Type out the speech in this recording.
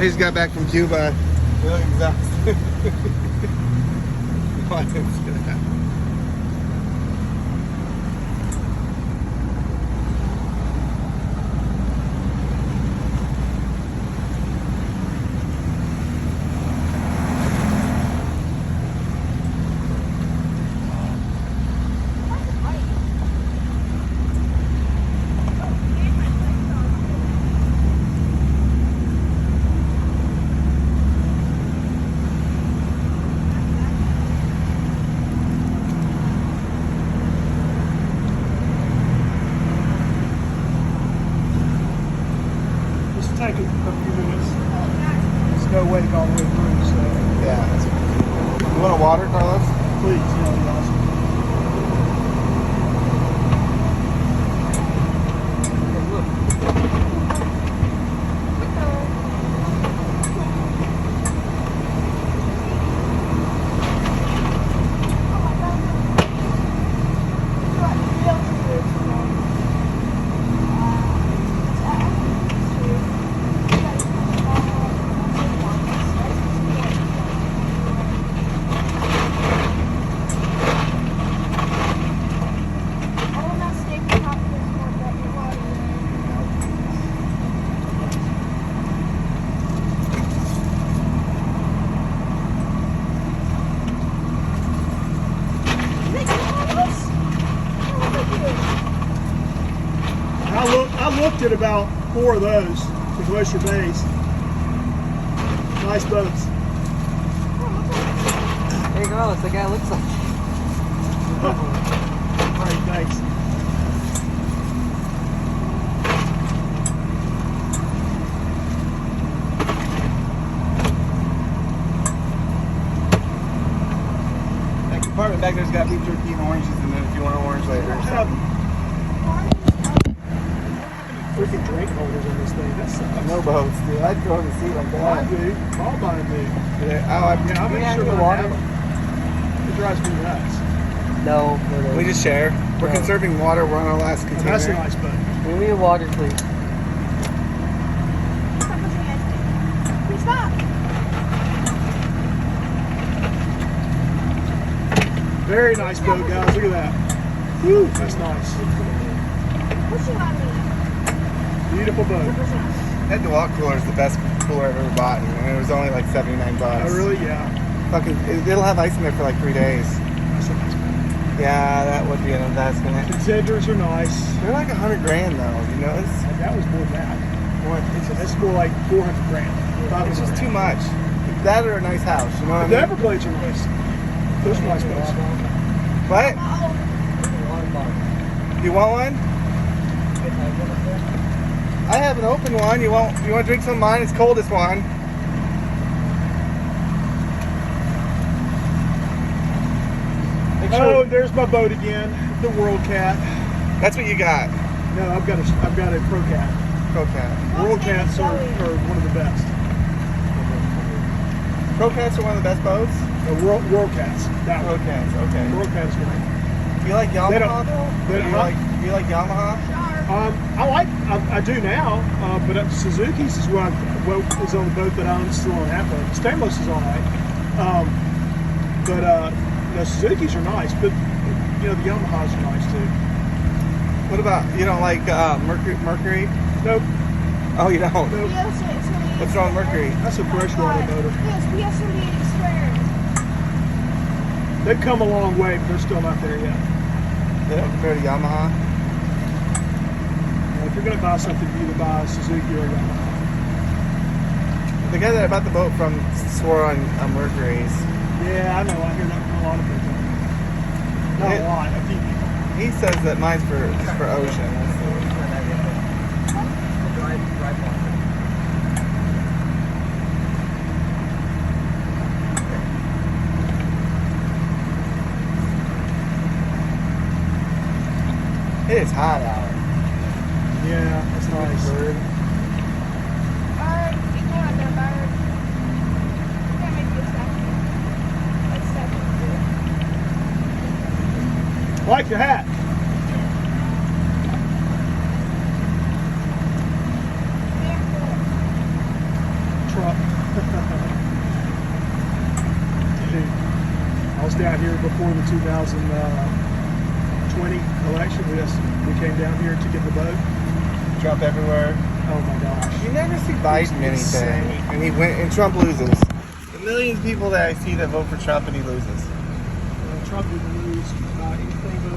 We just got back from Cuba. We look exhausted. Why didn't see that? Take a few minutes. There's no way to go all the way through, so. Yeah. You want a water, Carlos? Please, yeah, that'd be awesome. I looked at about 4 of those for Glacier Bays. Nice boats. Hey Carlos, that guy looks like Alright, thanks. That compartment back there's got beef jerky and oranges in it if you want an orange later or something. Freaking drink holders on this thing. That sucks. No boats, dude. I'd throw in the seat like I that. do. All mine do. Yeah, I'm sure any I water? have them. It drives me nuts. no. We just share. We're No. conserving water. We're on our last And container. that's a nice boat. Give me a water, please. Please stop. Very nice boat, guys. Look at that. Woo, that's nice. Pushing on me. Beautiful boat. Pushing on me. Head to walk cooler is the best cooler I've ever bought, and it was only like $79. Oh, really? Yeah. Fucking, it'll have ice in there for like 3 days. That's a nice boat. Yeah, that would be an investment. Contenders are nice. They're like $100 grand though. You know, it's That was more than that. it's That's just more like 400 grand. it's just too much. That or a nice house. You know what I The mean? Everglades are nice. Those are nice boats. What? You want one? I have an open one. You want to drink some of mine? It's coldest one. Oh, there's my boat again. The World Cat. That's what you got. No, I've got a Pro Cat. Pro Cat. World Cats are one of the best. Pro Cats are one of the best boats. The World Cats. That Pro one. Cats. Okay. World Cat's great. Do you like They Yamaha don't- though? they Do don't- you like Yamaha? I do now, but Suzuki's is what is on the boat that I'm still on half of. Stainless is all right, but Suzuki's are nice, but the Yamahas are nice too. What about you don't like Mercury? Nope, Oh, you don't. nope. What's wrong with Mercury? That's a freshwater motor. Yes, we have 78 squares. They've come a long way, but they're still not there yet. They don't compare to Yamaha. If you're gonna buy something, you either buy a Suzuki or a Yamaha. The guy that I bought the boat from swore on Mercury's. Yeah, I know. I hear that from a lot of people. Not a lot. A few people. He says that mine's for ocean. It is hot out. Yeah, that's nice. Bird, ignore the bird. Can't make this happen. Let's step into it. I like your hat. Truck. I was down here before the 2020 election. We came down here to get the vote. Trump everywhere. Oh my gosh. You never see Biden anything, insane. and Trump loses. The millions of people that I see that vote for Trump and he loses. Trump didn't lose by anything but